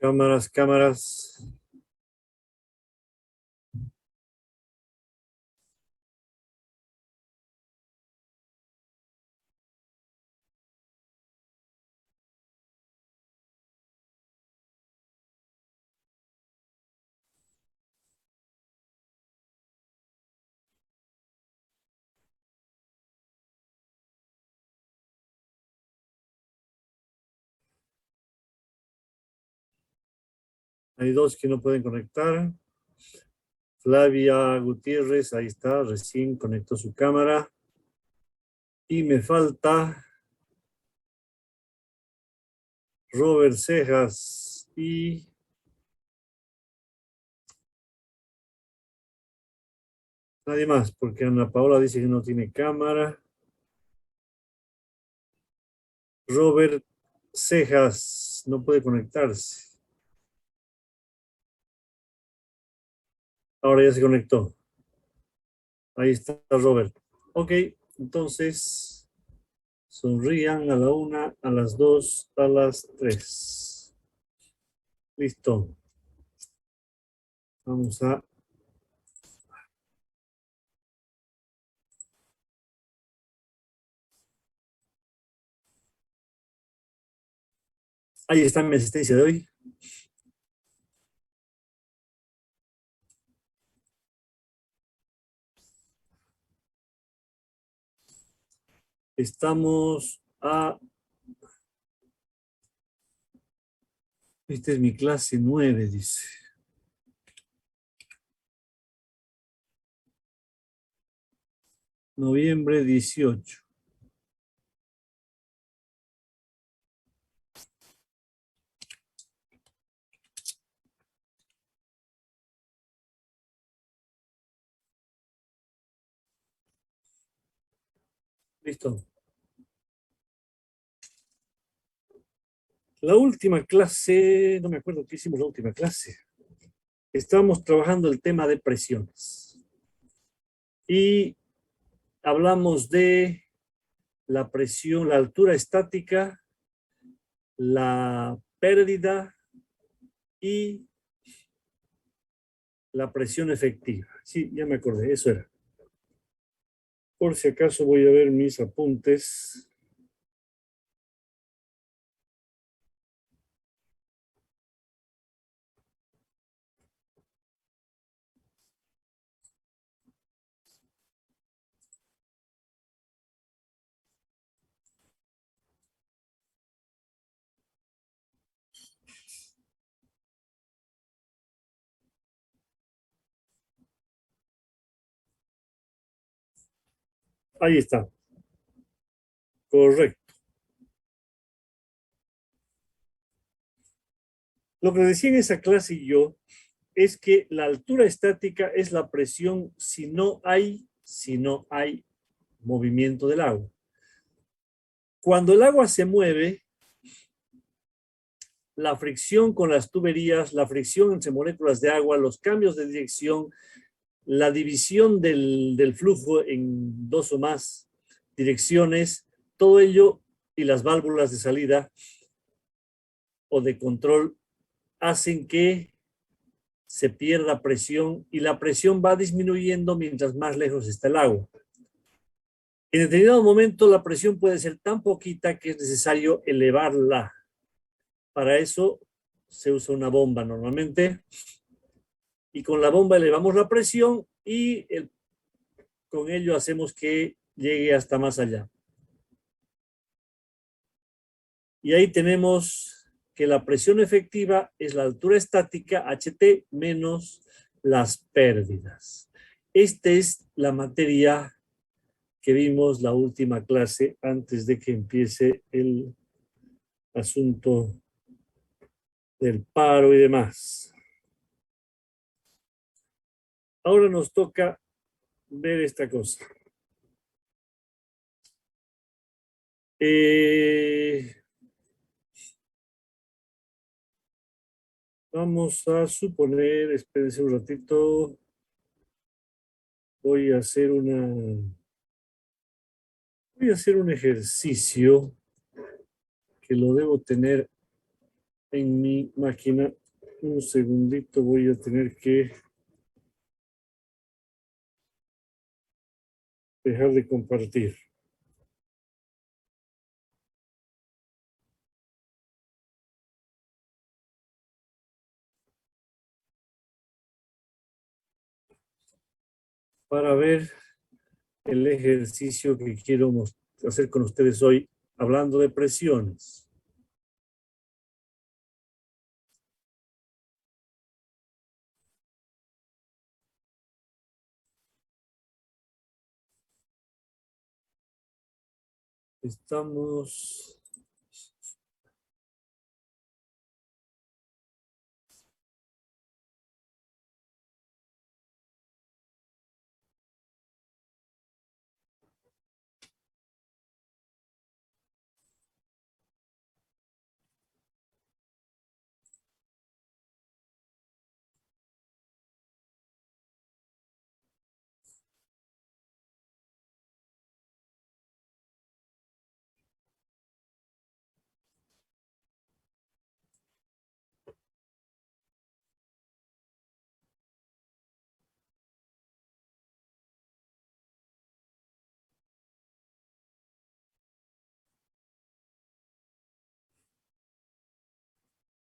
Cámaras, cámaras. Hay dos que no pueden conectar. Flavia Gutiérrez, ahí está, recién conectó su cámara. Y me falta Robert Cejas y nadie más, porque Ana Paola dice que no tiene cámara. Robert Cejas no puede conectarse. Ahora ya se conectó. Ahí está Robert. Ok, entonces sonrían a la 1, a las 2, a las 3. Listo. Vamos a... Ahí está mi asistencia de hoy. Estamos a... Esta es mi clase 9, dice. Noviembre 18. Listo. La última clase, no me acuerdo qué hicimos la última clase. Estábamos trabajando el tema de presiones. Y hablamos de la presión, la altura estática, la pérdida y la presión efectiva. Sí, ya me acordé, eso era. Por si acaso voy a ver mis apuntes. Ahí está. Correcto. Lo que decía en esa clase yo es que la altura estática es la presión si no hay movimiento del agua. Cuando el agua se mueve, la fricción con las tuberías, la fricción entre moléculas de agua, los cambios de dirección, la división del flujo en dos o más direcciones, todo ello y las válvulas de salida o de control hacen que se pierda presión y la presión va disminuyendo mientras más lejos está el agua. En determinado momento la presión puede ser tan poquita que es necesario elevarla. Para eso se usa una bomba normalmente y con la bomba elevamos la presión y con ello hacemos que llegue hasta más allá. Y ahí tenemos que la presión efectiva es la altura estática HT menos las pérdidas. Esta es la materia que vimos la última clase antes de que empiece el asunto del paro y demás. Ahora nos toca ver esta cosa. Vamos a suponer, espérense un ratito, voy a hacer un ejercicio que lo debo tener en mi máquina. Un segundito, voy a tener que dejar de compartir. Para ver el ejercicio que quiero hacer con ustedes hoy, hablando de presiones. Estamos...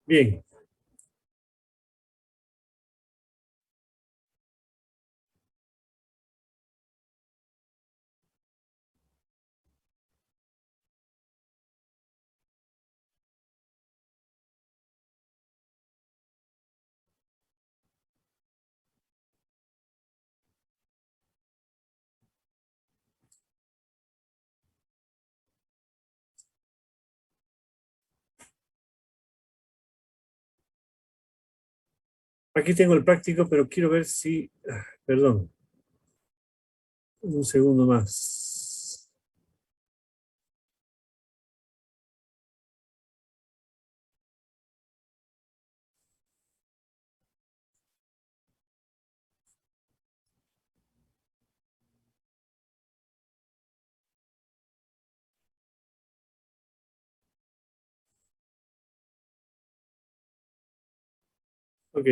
Bien, aquí tengo el práctico, pero quiero ver si... Perdón, un segundo más. Ok,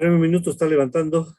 espérame un minuto, está levantando.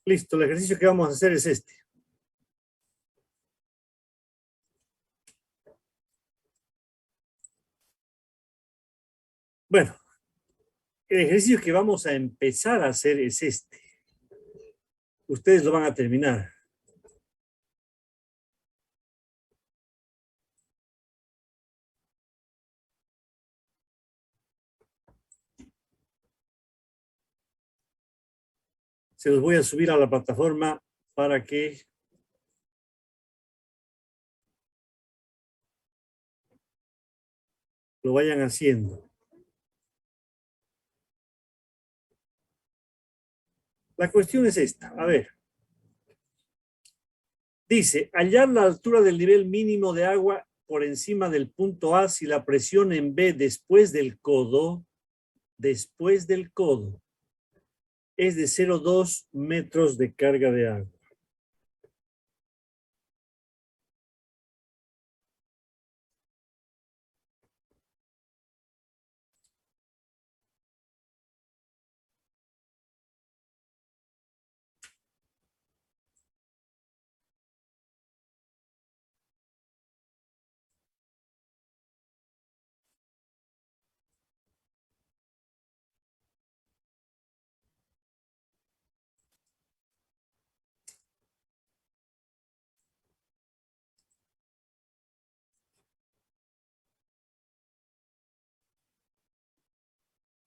Listo, el ejercicio que vamos a hacer es este. Bueno, el ejercicio que vamos a empezar a hacer es este. Ustedes lo van a terminar. Se los voy a subir a la plataforma para que lo vayan haciendo. La cuestión es esta. A ver. Dice, hallar la altura del nivel mínimo de agua por encima del punto A si la presión en B después del codo es de 0,2 metros de carga de agua.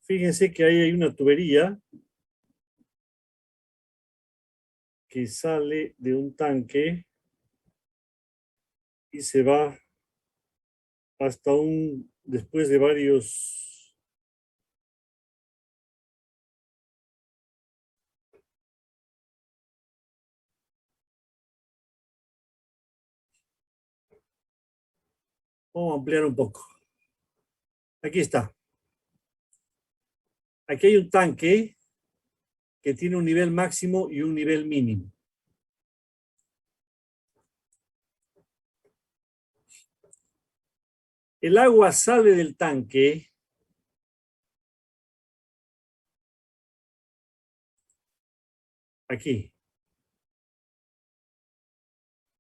Fíjense que ahí hay una tubería que sale de un tanque y se va hasta después de varios vamos a ampliar un poco. Aquí está. Aquí hay un tanque que tiene un nivel máximo y un nivel mínimo. El agua sale del tanque aquí.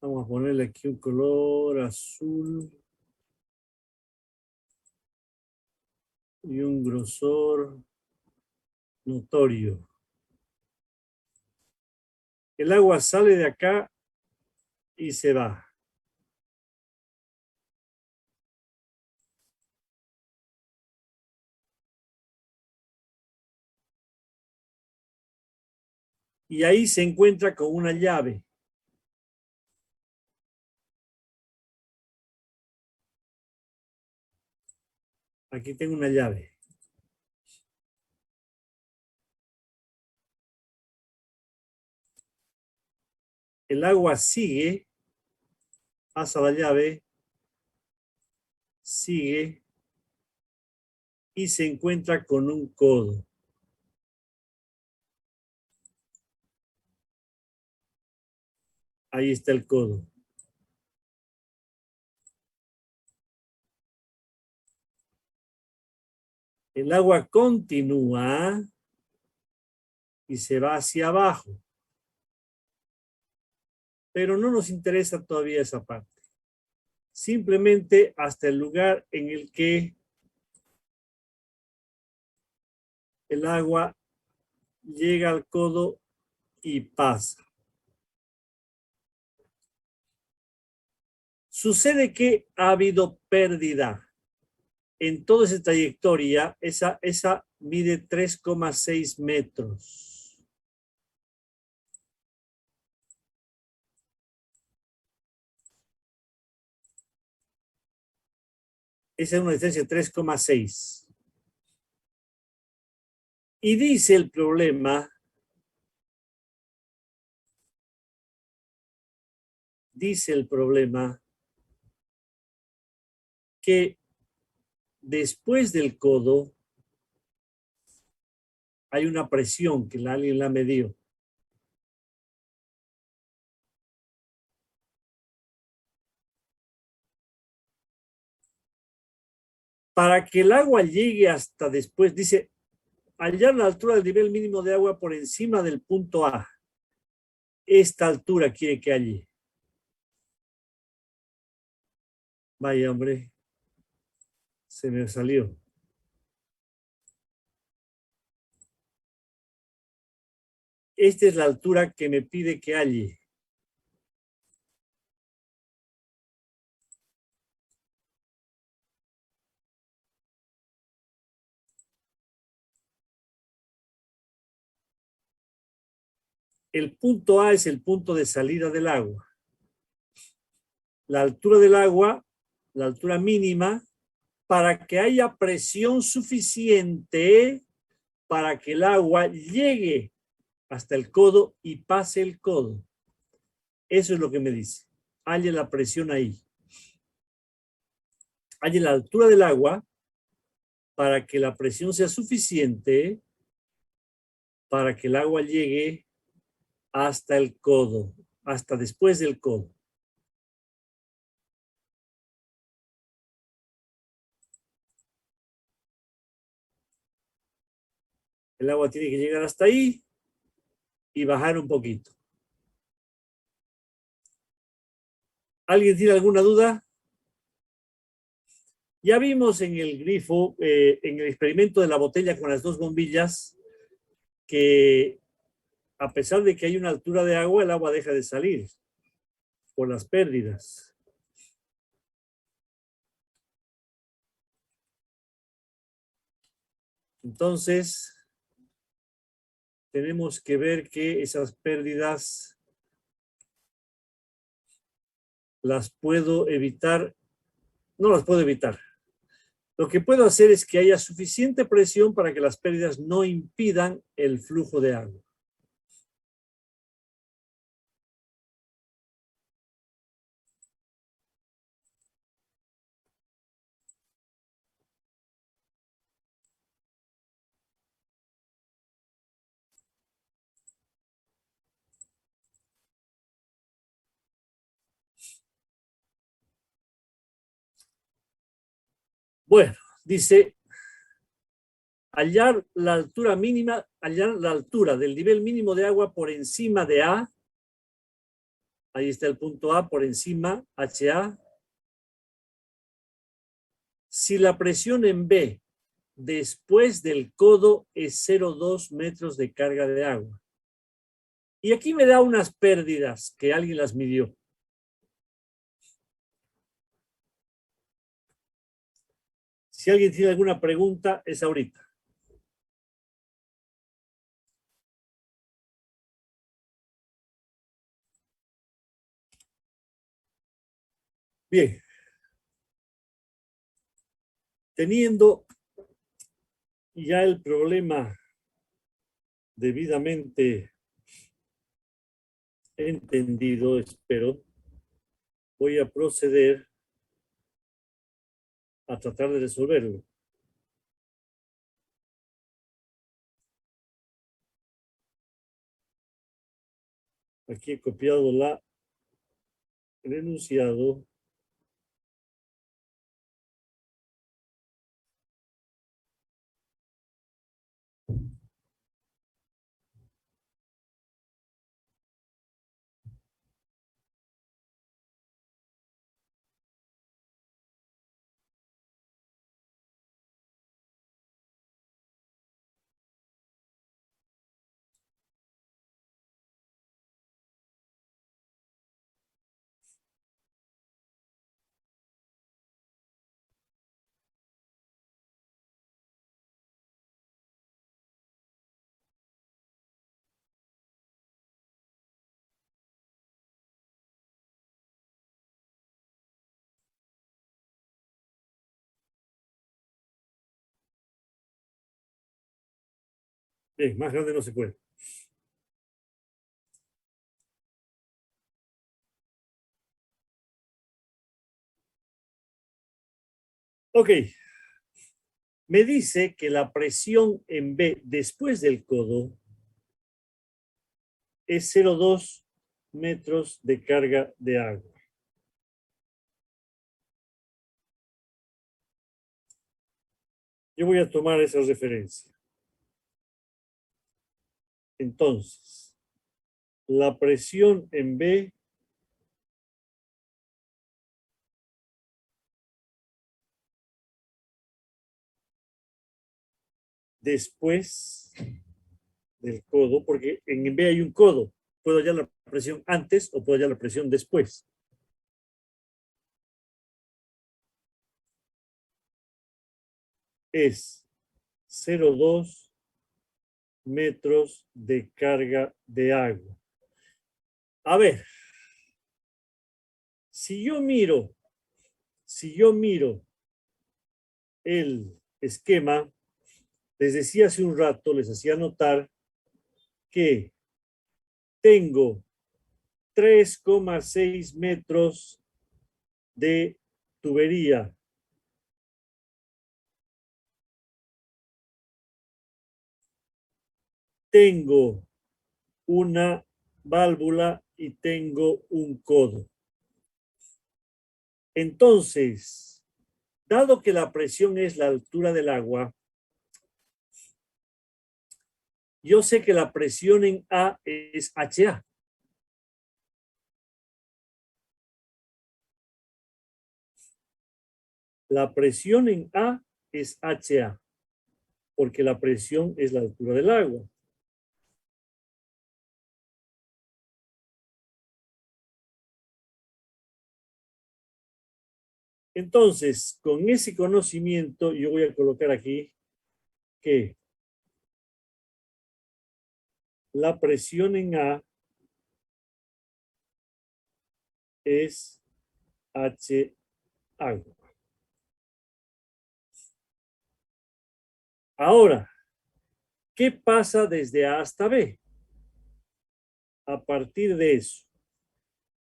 Vamos a ponerle aquí un color azul y un grosor notorio. El agua sale de acá y se va. Y ahí se encuentra con una llave. Aquí tengo una llave. El agua sigue, pasa la llave, sigue y se encuentra con un codo. Ahí está el codo. El agua continúa y se va hacia abajo. Pero no nos interesa todavía esa parte. Simplemente hasta el lugar en el que el agua llega al codo y pasa. Sucede que ha habido pérdida. En toda esa trayectoria, esa mide 3,6 metros. Esa es una distancia de 3,6. Y dice el problema que después del codo hay una presión que alguien la medió. Para que el agua llegue hasta después, dice, hallar la altura del nivel mínimo de agua por encima del punto A. esta altura quiere que haya. Vaya, hombre, se me salió. Esta es la altura que me pide que haya. El punto A es el punto de salida del agua. La altura del agua, la altura mínima, para que haya presión suficiente para que el agua llegue hasta el codo y pase el codo. Eso es lo que me dice. Haya la presión ahí. Haya la altura del agua para que la presión sea suficiente para que el agua llegue hasta el codo, hasta después del codo. El agua tiene que llegar hasta ahí y bajar un poquito. ¿Alguien tiene alguna duda? Ya vimos en el grifo, en el experimento de la botella con las dos bombillas, que a pesar de que hay una altura de agua, el agua deja de salir por las pérdidas. Entonces, tenemos que ver que esas pérdidas las puedo evitar. No las puedo evitar. Lo que puedo hacer es que haya suficiente presión para que las pérdidas no impidan el flujo de agua. Bueno, dice, hallar la altura mínima, hallar la altura del nivel mínimo de agua por encima de A. Ahí está el punto A, por encima, HA. Si la presión en B después del codo es 0,2 metros de carga de agua. Y aquí me da unas pérdidas que alguien las midió. Si alguien tiene alguna pregunta, es ahorita. Bien. Teniendo ya el problema debidamente entendido, espero, voy a proceder a tratar de resolverlo. Aquí he copiado el enunciado. Bien, más grande no se puede. Ok. Me dice que la presión en B después del codo es 0,2 metros de carga de agua. Yo voy a tomar esa referencia. Entonces, la presión en B después del codo, porque en B hay un codo. Puedo hallar la presión antes o puedo hallar la presión después. Es 0,2 metros de carga de agua. A ver, si yo miro el esquema, les decía hace un rato, les hacía notar que tengo 3,6 metros de tubería. Tengo una válvula y tengo un codo. Entonces, dado que la presión es la altura del agua, yo sé que la presión en A es HA. La presión en A es HA, porque la presión es la altura del agua. Entonces, con ese conocimiento, yo voy a colocar aquí que la presión en A es H agua. Ahora, ¿qué pasa desde A hasta B? A partir de eso,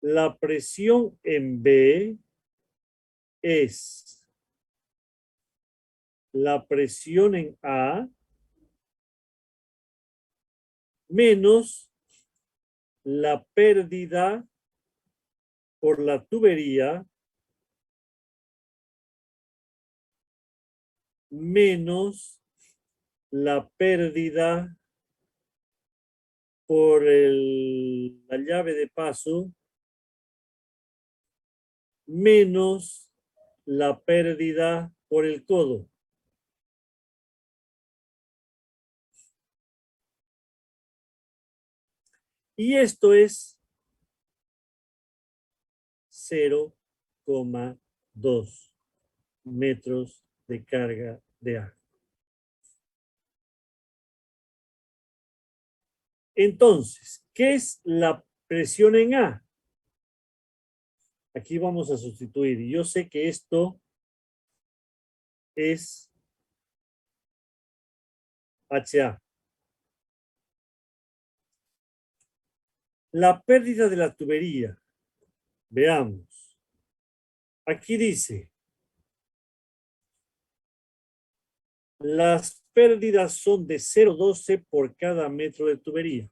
la presión en B es la presión en A menos la pérdida por la tubería menos la pérdida por la llave de paso menos la pérdida por el codo. Y esto es 0,2 metros de carga de agua. Entonces, ¿qué es la presión en A? Aquí vamos a sustituir. Y yo sé que esto es HA. La pérdida de la tubería. Veamos. Aquí dice, las pérdidas son de 0,12 por cada metro de tubería.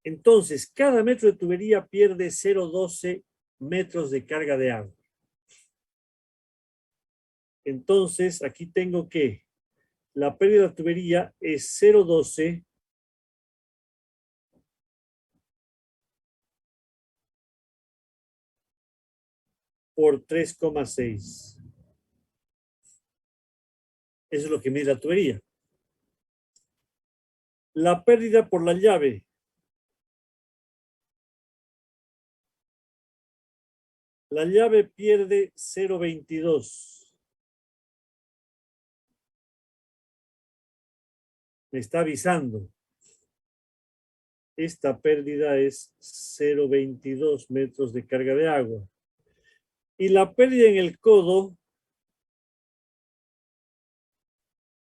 Entonces, cada metro de tubería pierde 0,12 metros de carga de agua. Entonces, aquí tengo que la pérdida de tubería es 0,12 por 3,6. Eso es lo que mide la tubería. La pérdida por la llave. La llave pierde 0,22. Me está avisando. Esta pérdida es 0,22 metros de carga de agua. Y la pérdida en el codo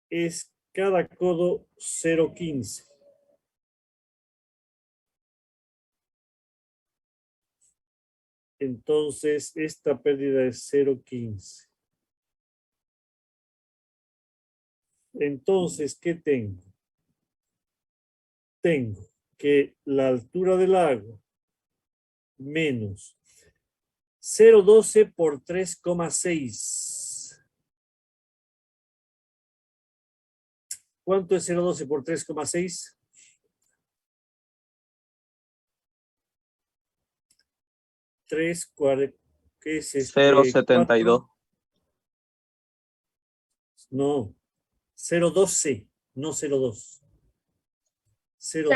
es cada codo 0,15. Entonces, esta pérdida es 0,15. Entonces, ¿qué tengo? tengo que la altura del agua menos 0,12 por 3,6. ¿Cuánto es 0,12 por 3,6? 3, ¿qué es 0,72. 4. No, 0,12, no 0,2. 0,12.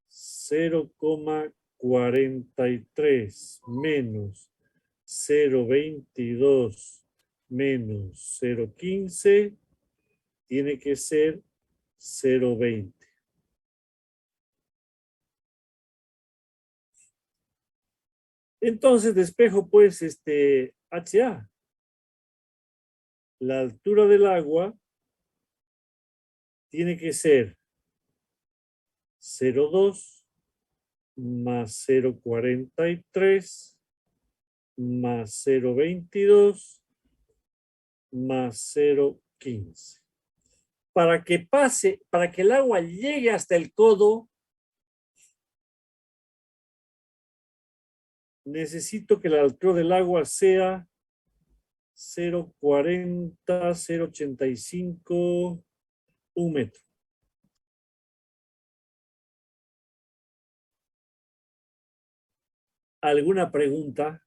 0,43. 0,43 menos 0,22 menos 0,15 tiene que ser 0,20. Entonces despejo pues HA. La altura del agua tiene que ser 0,2 más 0,43 más 0,22 más 0,15. Para que pase, para que el agua llegue hasta el codo, necesito que la altura del agua sea 0,40, 0,85, 1 metro. ¿Alguna pregunta?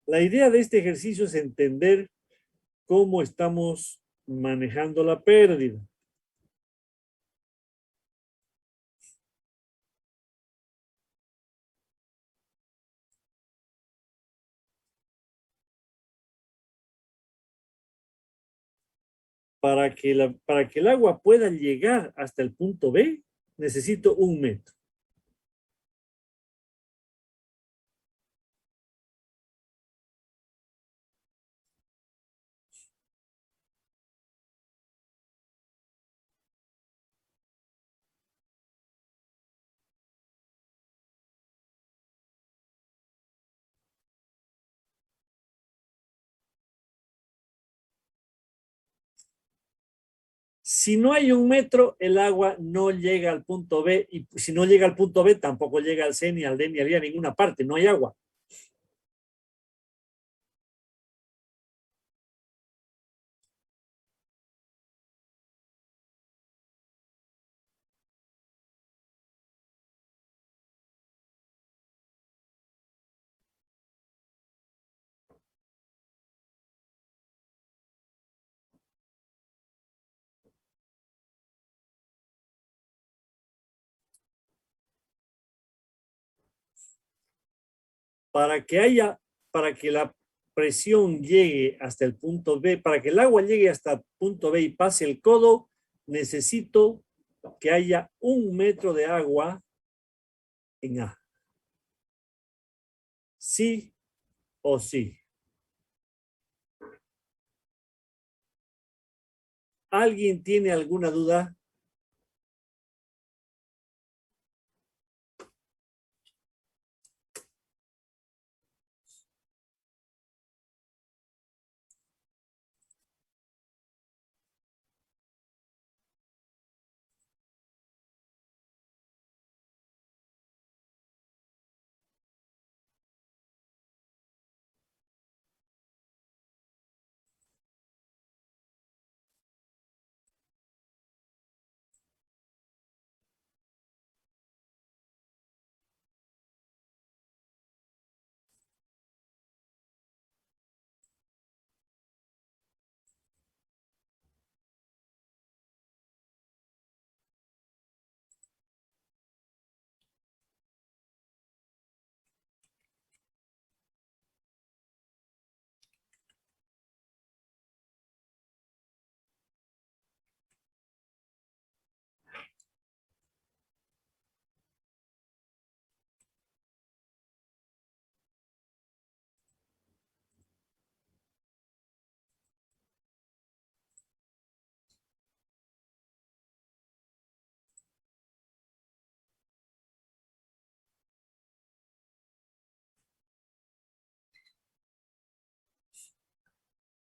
La idea de este ejercicio es entender cómo estamos manejando la pérdida. Para que el agua pueda llegar hasta el punto B, necesito 1 metro. Si no hay 1 metro, el agua no llega al punto B, y si no llega al punto B, tampoco llega al C, ni al D, ni al E, a ninguna parte, no hay agua. Para que la presión llegue hasta el punto B, para que el agua llegue hasta el punto B y pase el codo, necesito que haya 1 metro de agua en A. ¿Sí o sí? ¿Alguien tiene alguna duda?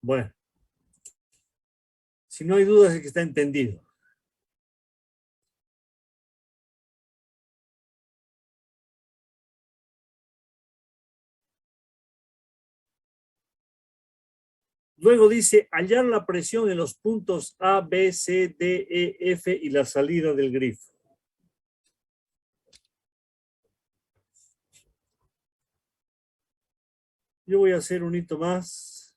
Bueno, si no hay dudas es que está entendido. Luego dice, hallar la presión en los puntos A, B, C, D, E, F y la salida del grifo. Yo voy a hacer un hito más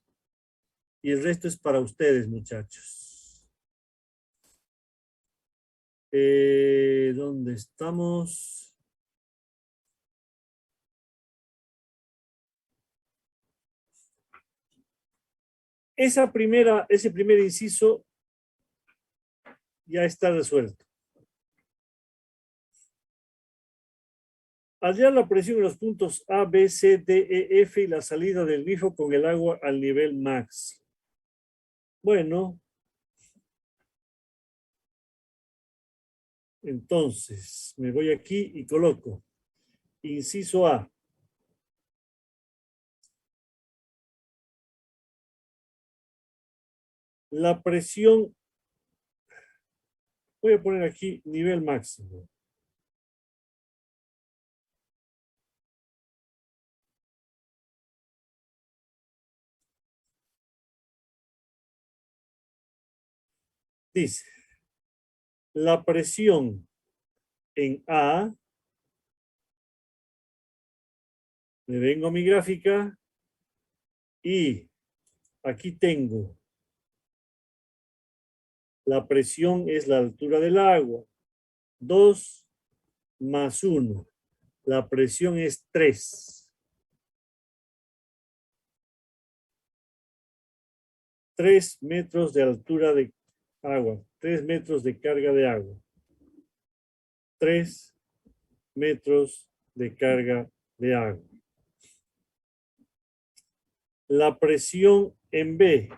y el resto es para ustedes, muchachos. ¿Dónde estamos? Ese primer inciso ya está resuelto. Hallar la presión en los puntos A, B, C, D, E, F y la salida del grifo con el agua al nivel max. Bueno, entonces me voy aquí y coloco inciso A. La presión, voy a poner aquí nivel máximo. Dice, la presión en A, me vengo a mi gráfica y aquí tengo la presión es la altura del agua, 2 más 1. La presión es 3. 3 metros de altura de agua, 3 metros de carga de agua. 3 metros de carga de agua. La presión en B.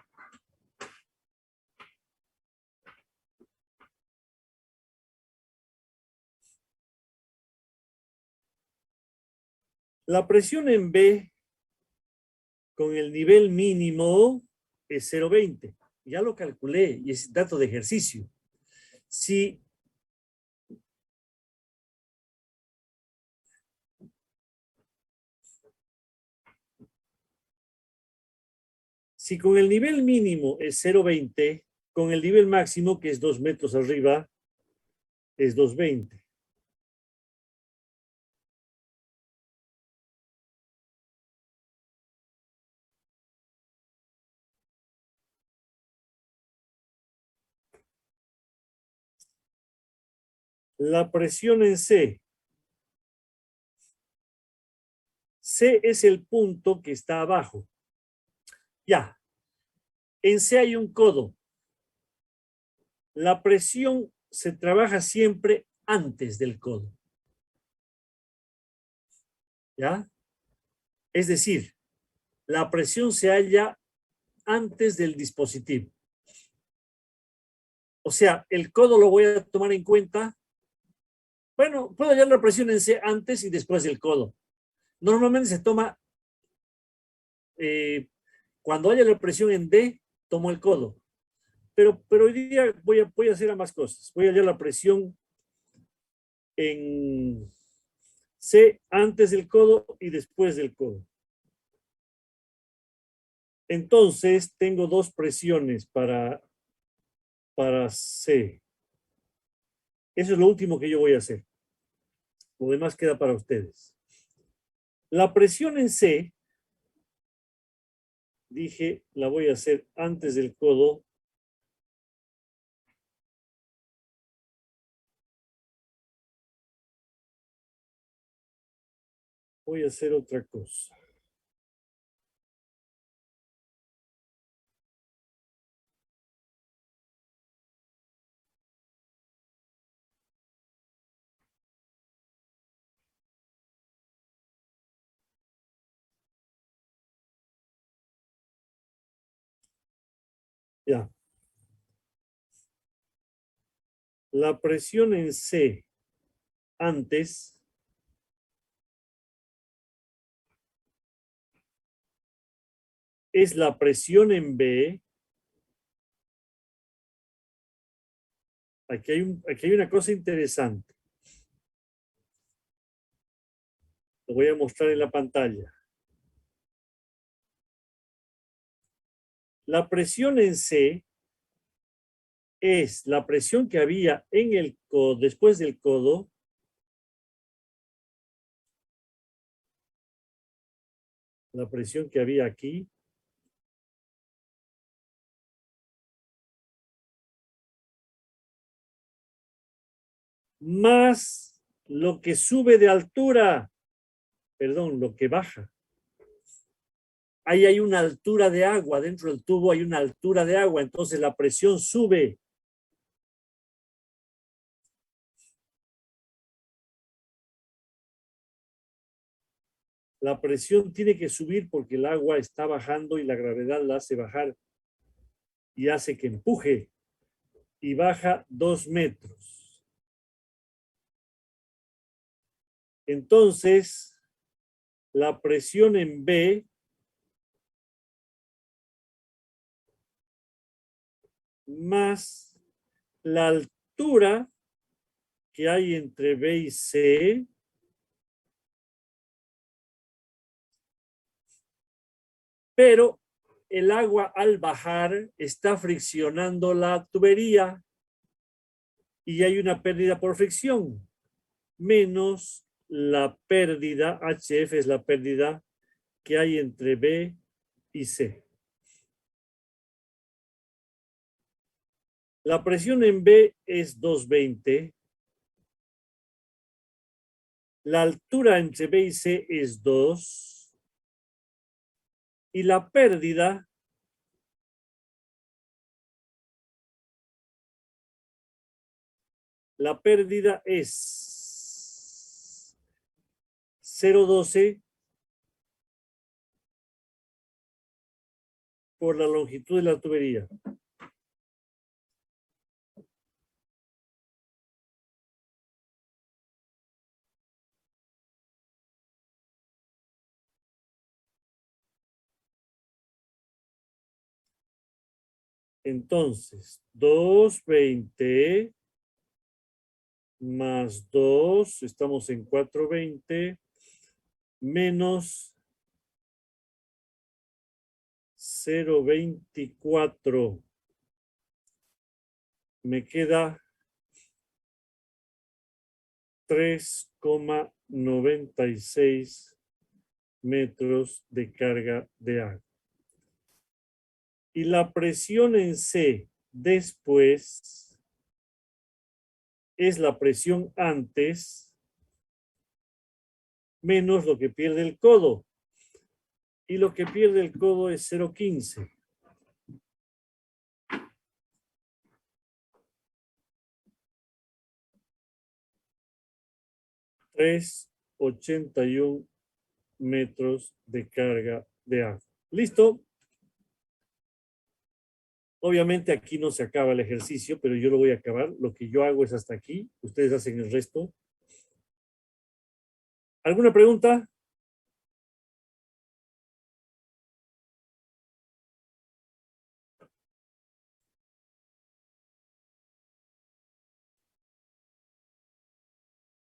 La presión en B con el nivel mínimo es 0,20. Ya lo calculé y es dato de ejercicio. Si con el nivel mínimo es 0,20, con el nivel máximo, que es 2 metros arriba, es 2,20. La presión en C. C es el punto que está abajo. Ya. En C hay un codo. La presión se trabaja siempre antes del codo. ¿Ya? Es decir, la presión se halla antes del dispositivo. O sea, el codo lo voy a tomar en cuenta. Bueno, puedo hallar la presión en C antes y después del codo. Normalmente se toma, cuando haya la presión en D, tomo el codo. Pero hoy día voy a hacer ambas cosas. Voy a hallar la presión en C antes del codo y después del codo. Entonces, tengo dos presiones para C. Eso es lo último que yo voy a hacer. Lo demás queda para ustedes. La presión en C, dije, la voy a hacer antes del codo. Voy a hacer otra cosa. Ya. La presión en C antes es la presión en B. Aquí hay una cosa interesante. Lo voy a mostrar en la pantalla. La presión en C es la presión que había en el codo, después del codo, la presión que había aquí, más lo que sube de altura, perdón, lo que baja. Ahí hay una altura de agua, dentro del tubo hay una altura de agua, entonces la presión sube. La presión tiene que subir porque el agua está bajando y la gravedad la hace bajar y hace que empuje y baja 2 metros. Entonces, la presión en B más la altura que hay entre B y C pero el agua al bajar está friccionando la tubería y hay una pérdida por fricción, menos la pérdida, HF es la pérdida que hay entre B y C. La presión en B es 220. La altura entre B y C es 2. Y la pérdida es 0,12 por la longitud de la tubería. Entonces, 220 más 2, estamos en 420, menos 0,24. Me queda 3,96 metros de carga de agua. Y la presión en C después es la presión antes menos lo que pierde el codo. Y lo que pierde el codo es 0,15. Es 81 metros de carga de agua. ¿Listo? Obviamente aquí no se acaba el ejercicio, pero yo lo voy a acabar. Lo que yo hago es hasta aquí. Ustedes hacen el resto. ¿Alguna pregunta?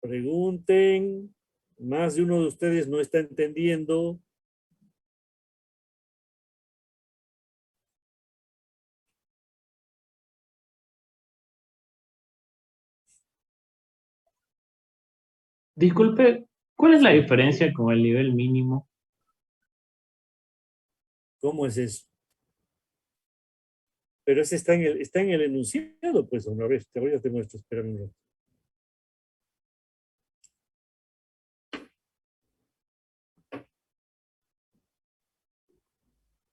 Pregunten. Más de uno de ustedes no está entendiendo. Disculpe, ¿cuál es la diferencia con el nivel mínimo? ¿Cómo es eso? Pero ese está en el enunciado, pues, una vez. Te voy a te muestro. Espera un rato.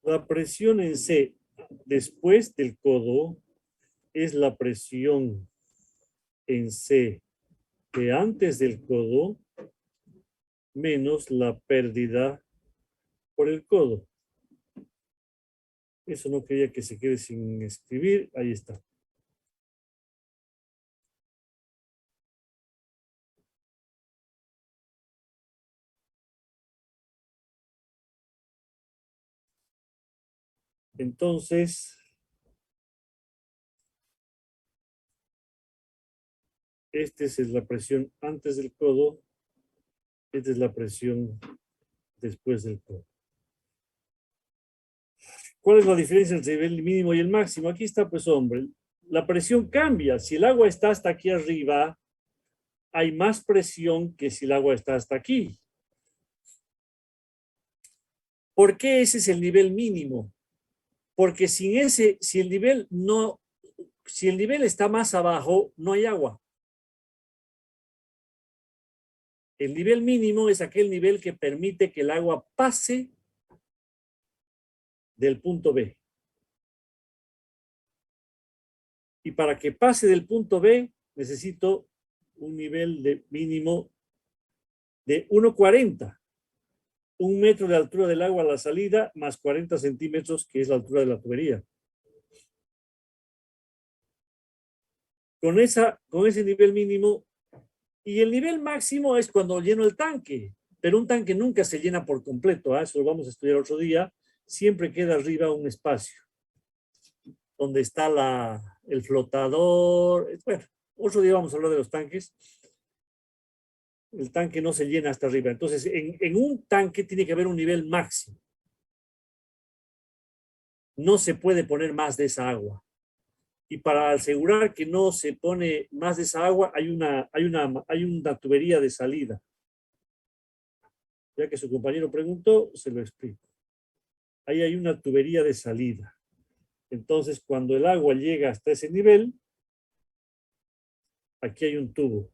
La presión en C después del codo es la presión en C de antes del codo menos la pérdida por el codo. Eso no quería que se quede sin escribir. Ahí está. Entonces, esta es la presión antes del codo, esta es la presión después del codo. ¿Cuál es la diferencia entre el nivel mínimo y el máximo? Aquí está, pues, hombre, la presión cambia. Si el agua está hasta aquí arriba, hay más presión que si el agua está hasta aquí. ¿Por qué ese es el nivel mínimo? Porque sin ese, si el nivel está más abajo, no hay agua. El nivel mínimo es aquel nivel que permite que el agua pase del punto B. Y para que pase del punto B, necesito un nivel de mínimo de 1,40. 1 metro de altura del agua a la salida, más 40 centímetros, que es la altura de la tubería. Con ese nivel mínimo, y el nivel máximo es cuando lleno el tanque, pero un tanque nunca se llena por completo, eso lo vamos a estudiar otro día, siempre queda arriba un espacio, donde está el flotador, bueno, otro día vamos a hablar de los tanques. El tanque no se llena hasta arriba, entonces en un tanque tiene que haber un nivel máximo. No se puede poner más de esa agua. Y para asegurar que no se pone más de esa agua, hay una tubería de salida. Ya que su compañero preguntó, se lo explico. Ahí hay una tubería de salida. Entonces, cuando el agua llega hasta ese nivel, aquí hay un tubo.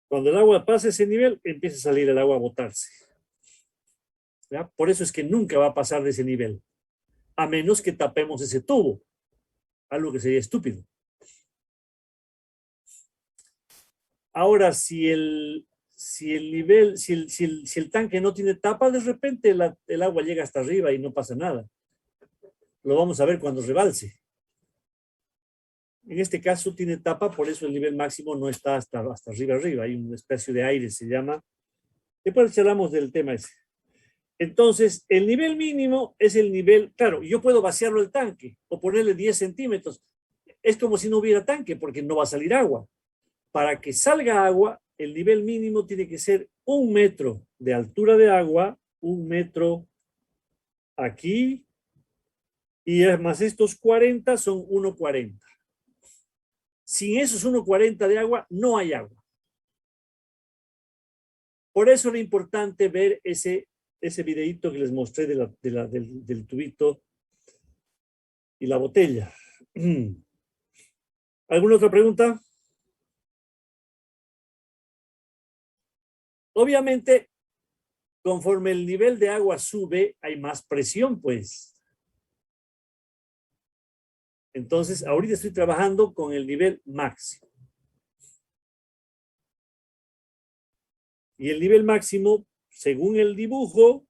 Cuando el agua pasa ese nivel, empieza a salir el agua a botarse. ¿Ya? Por eso es que nunca va a pasar de ese nivel, a menos que tapemos ese tubo, algo que sería estúpido. Ahora, si el tanque no tiene tapa, de repente el agua llega hasta arriba y no pasa nada. Lo vamos a ver cuando rebalse. En este caso tiene tapa, por eso el nivel máximo no está hasta arriba. Hay un espacio de aire, se llama. Después charlamos del tema ese. Entonces, el nivel mínimo es el nivel, claro, yo puedo vaciarlo el tanque o ponerle 10 centímetros. Es como si no hubiera tanque porque no va a salir agua. Para que salga agua, el nivel mínimo tiene que ser 1 metro de altura de agua, 1 metro aquí, y además estos 40 son 1,40. Sin esos 1,40 de agua, no hay agua. Por eso era importante ver ese videito que les mostré del tubito y la botella. ¿Alguna otra pregunta? Obviamente, conforme el nivel de agua sube, hay más presión, pues. Entonces, ahorita estoy trabajando con el nivel máximo. Y el nivel máximo, según el dibujo,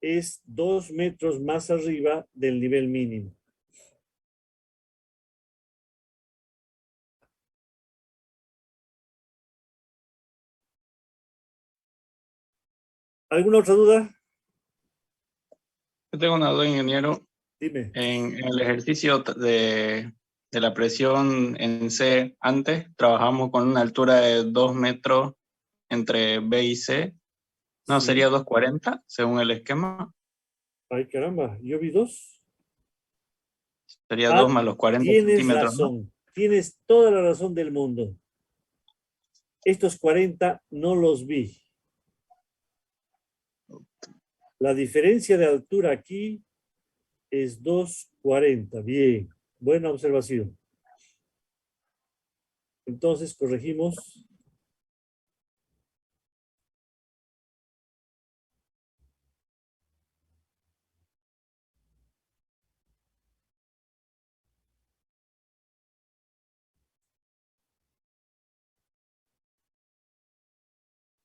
es 2 metros más arriba del nivel mínimo. ¿Alguna otra duda? Yo tengo una duda, ingeniero. Dime. En el ejercicio de la presión en C, antes trabajamos con una altura de 2 metros entre B y C. ¿No Sí. sería 2,40 según el esquema? Ay, caramba, yo vi 2. Sería 2 más los 40 Tienes centímetros, ¿no? razón. Tienes toda la razón del mundo. Estos 40 no los vi. La diferencia de altura aquí es 2,40. Bien, buena observación. Entonces corregimos.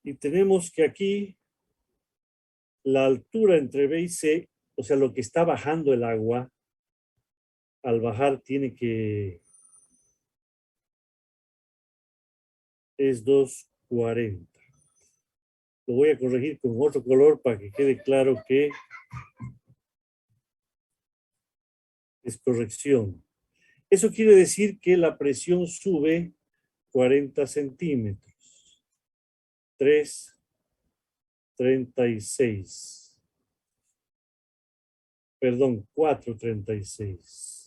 Y tenemos que aquí la altura entre B y C, o sea, lo que está bajando el agua, al bajar tiene que es 240. Lo voy a corregir con otro color para que quede claro que es corrección. Eso quiere decir que la presión sube 40 centímetros. 3,36. Perdón, 4,36.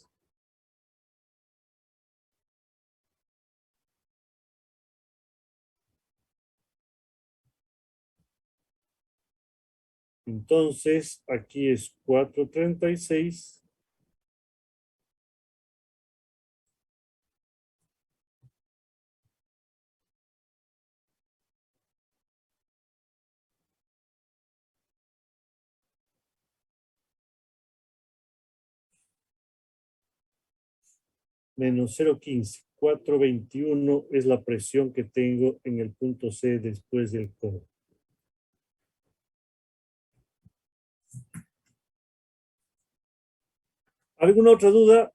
Entonces, aquí es 4,36. Menos 0,15. 4,21 es la presión que tengo en el punto C después del codo. ¿Alguna otra duda?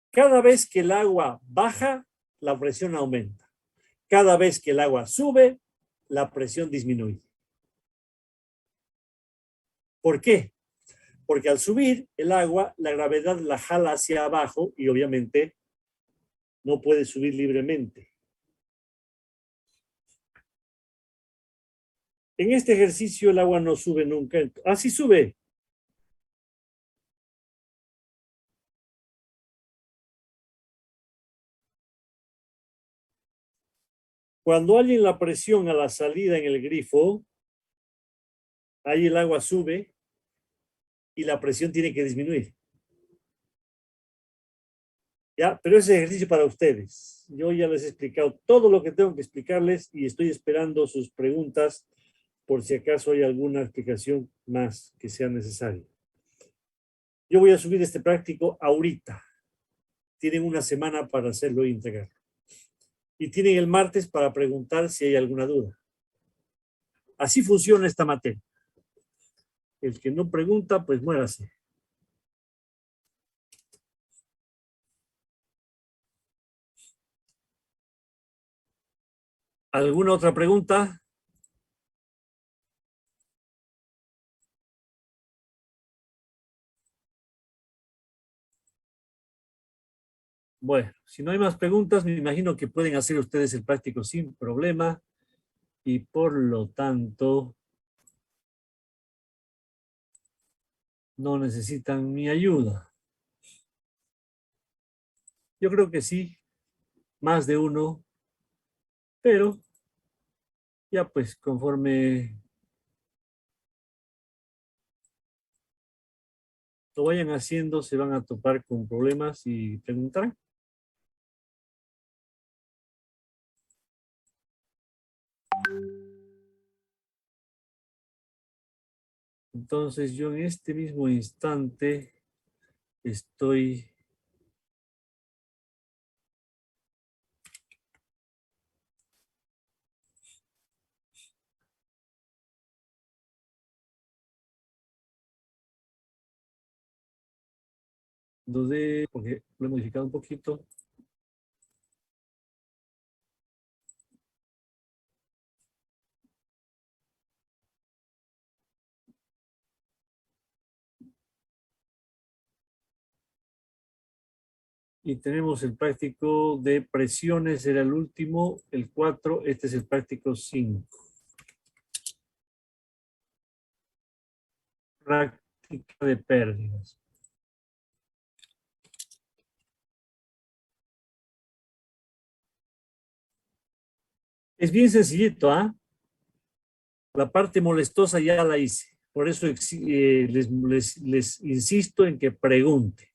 Cada vez que el agua baja, la presión aumenta. Cada vez que el agua sube, la presión disminuye. ¿Por qué? Porque al subir el agua, la gravedad la jala hacia abajo y obviamente no puede subir libremente. En este ejercicio el agua no sube nunca. Así sube. Cuando hay la presión a la salida en el grifo, ahí el agua sube y la presión tiene que disminuir. ¿Ya? Pero ese ejercicio para ustedes. Yo ya les he explicado todo lo que tengo que explicarles y estoy esperando sus preguntas por si acaso hay alguna explicación más que sea necesaria. Yo voy a subir este práctico ahorita. Tienen una semana para hacerlo íntegro. Y tienen el martes para preguntar si hay alguna duda. Así funciona esta materia. El que no pregunta, pues muérase. ¿Alguna otra pregunta? Bueno, si no hay más preguntas, me imagino que pueden hacer ustedes el práctico sin problema y por lo tanto no necesitan mi ayuda. Yo creo que sí, más de uno, pero ya pues conforme lo vayan haciendo se van a topar con problemas y preguntarán. Entonces yo en este mismo instante estoy porque lo he modificado un poquito. Y tenemos el práctico de presiones, era el último, el 4, este es el práctico 5. Práctica de pérdidas. Es bien sencillito, ¿ah? La parte molestosa ya la hice. Por eso les insisto en que pregunte.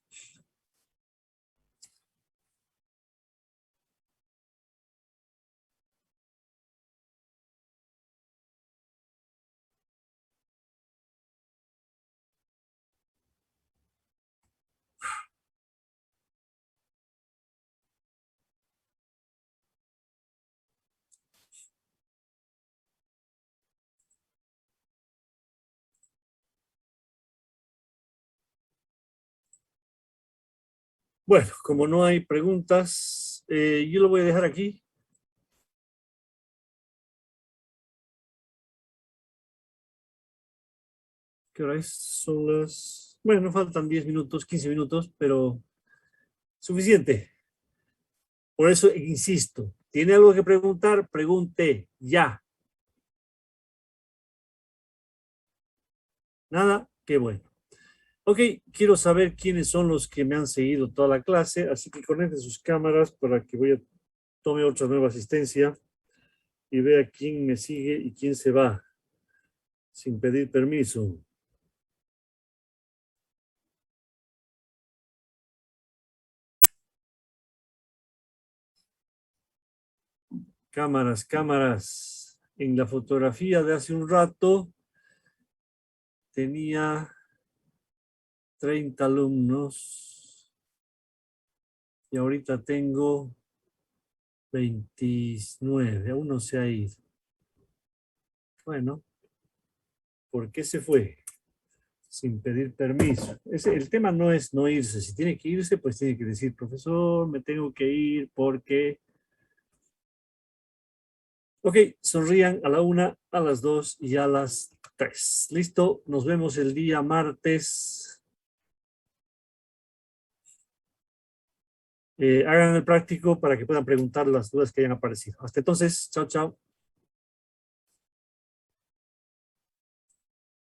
Bueno, como no hay preguntas, yo lo voy a dejar aquí. ¿Qué hora es? Son las... Bueno, faltan 10 minutos, 15 minutos, pero suficiente. Por eso insisto, ¿tiene algo que preguntar? Pregunte ya. Nada, qué bueno. Ok, quiero saber quiénes son los que me han seguido toda la clase, así que conecten sus cámaras para que tome otra nueva asistencia y vea quién me sigue y quién se va sin pedir permiso. Cámaras, cámaras. En la fotografía de hace un rato tenía 30 alumnos y ahorita tengo 29. Aún no se ha ido. Bueno, ¿por qué se fue? Sin pedir permiso. El tema no es no irse. Si tiene que irse, pues tiene que decir, profesor, me tengo que ir porque... Ok, sonrían a la 1, a las 2 y a las 3. Listo, nos vemos el día martes. Hagan el práctico para que puedan preguntar las dudas que hayan aparecido. Hasta entonces, chao, chao.